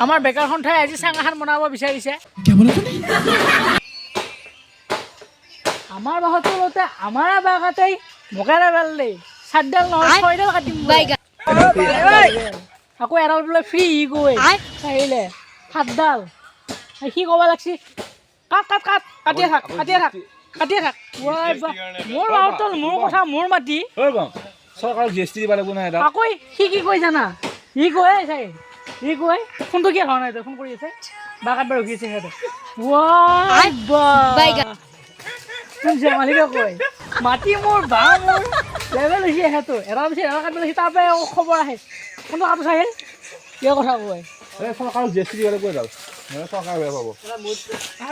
আমাৰ বেকাৰ সন্থাই আজি চাং এখন বনাব বিচাৰিছে আমাৰ বাহতলতে আমাৰ বাগাতেই মোকাৰে বেললি 7ডাল নহয় 6ডাল কাটিম আকৌ এডাল বোলে ফ্ৰী গৈ চাহিলে 7ডাল সি ক'ব লাগছি কাটিয়ে থাক মোৰ বাহতল মোৰ কথা মোৰ মাটি চৰকাৰক জিএসটি দিব লাগিব না এটা আকৌ সি কি কয় জানা ই কয় চাই ই কয় ফোনটো কিয় হোৱা নাই ফোন কৰি আছে বাগাত বাৰু ৰখি আছে সিহঁতে মালিকে কয় মাটি মোৰ বা মোৰ লেভেল হৈছে সিহঁতো এটা পিছত এটা কাটিব লাগি তাৰ পৰা খবৰ আহে কোনটো কাটো চাহিল কিয় কথা কয় চৰকাৰক জিএসটি দিব লাগিব এডাল চৰকাৰ বেয়া পাব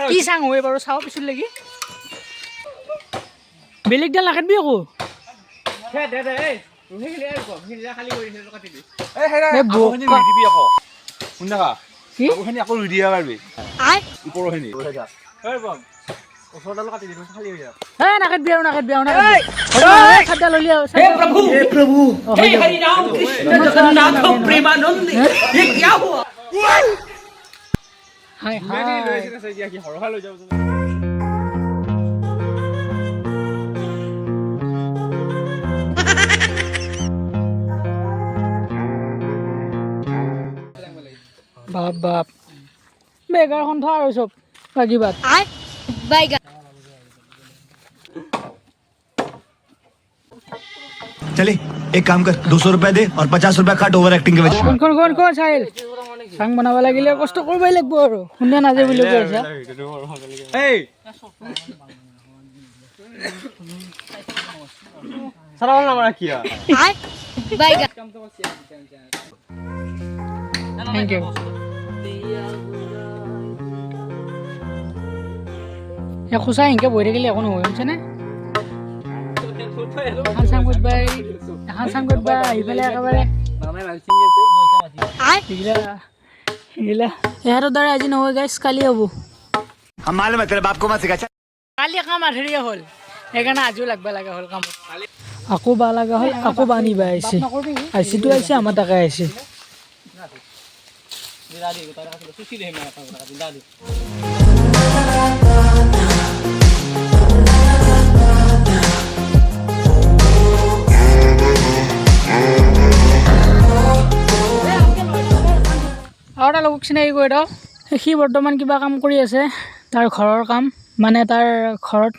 কি চাং হয় বাৰু চাওঁ পিছত লাগি বেলেগডাল নাকাটবি আকৌ বাপ বাপ বেগাৰ সন্থা আৰু চব লাগিবাত चले एक काम कर 200 रुपए दे और 50 रुपए काट ओवर एक्टिंग के वजह কোন চাইল চাং বনাব লাগিলে কষ্ট কৰিবই লাগিব আৰু শুনে নাজে বুলি কৈছা এই সারাল না মারা কিয়া থ্যাংক ইউ ya খুচা ইনকে বহি থাকিলে একো নহয় বুজিছেনে হানসাং গুডবাই ইফালে একেবাৰে ইহঁতৰ দ্বাৰা আজি নহয় গাইছ কালি হ'ব हम मालूम है तेरे बाप को मत सिखा কালি কাম আধৰিয়ে হ'ল সেইকাৰণে আজিও লাগবা লগা হ'ল কামত আকৌ বা লগা হ'ল আকৌ বানিবা আহিছেতো আহিছে আমাৰ তাকে আহিছে আৰু এটা লগক চিনাকি কৰি দিওঁ সি বৰ্তমান কিবা কাম কৰি আছে তাৰ ঘৰৰ কাম মানে তাৰ ঘৰত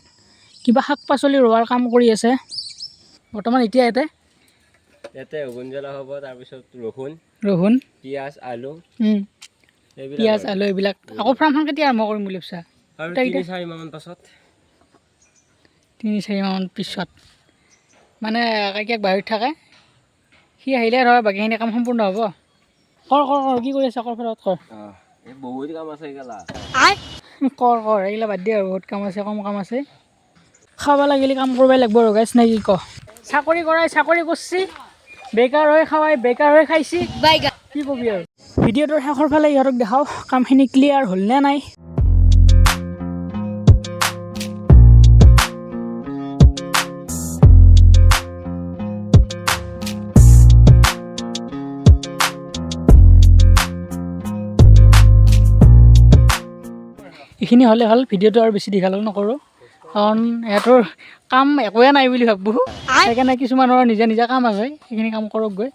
কিবা শাক পাচলি ৰোৱাৰ কাম কৰি আছে বৰ্তমান এতিয়া ইয়াতে জ্বলা হ'ব তাৰপিছত ৰহুন পিঁয়াজ আলু এইবিলাক আকৌ ফাৰ্মখন কেতিয়া আৰম্ভ কৰিম বুলি ভাবিছা আৰু 3-4 মাহমান পাছত 3-4 মাহমান পিছত মানে কাকিয়াক বাহিৰত থাকে সি আহিলে ধৰ বাকীখিনি কাম সম্পূৰ্ণ হ'ব কৰ কি কৰি আছে কৰ ফেৰত কৰ বহুত কাম আছে এইগিলা কৰ এইগিলা বাদ দিয়ে আৰু বহুত কাম আছে কম কাম আছে খাব লাগিলে কাম কৰিবই লাগিব আৰু গাইছ নে কি ক চাকৰি কৰাই চাকৰি কৰিছি বেকাৰ হৈ খাৱাই বেকাৰ হৈ খাইছি কি কবি আৰু ভিডিঅ'টোৰ শেষৰ ফালে ইহঁতক দেখাওঁ কামখিনি ক্লিয়াৰ হ'ল নে নাই এইখিনি হ'লে হ'ল ভিডিঅ'টো আৰু বেছি দীঘল নকৰোঁ কাৰণ ইহঁতৰ কাম একোৱে নাই বুলি ভাবোঁ সেইকাৰণে কিছুমানৰ নিজা কাম আছে সেইখিনি কাম কৰক গৈ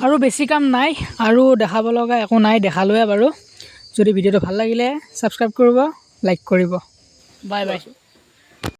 আৰু বেছি কাম নাই আৰু দেখাব লগা একো নাই দেখালোৱে বাৰু যদি ভিডিঅ'টো ভাল লাগিলে ছাবস্ক্ৰাইব কৰিব লাইক কৰিব বাই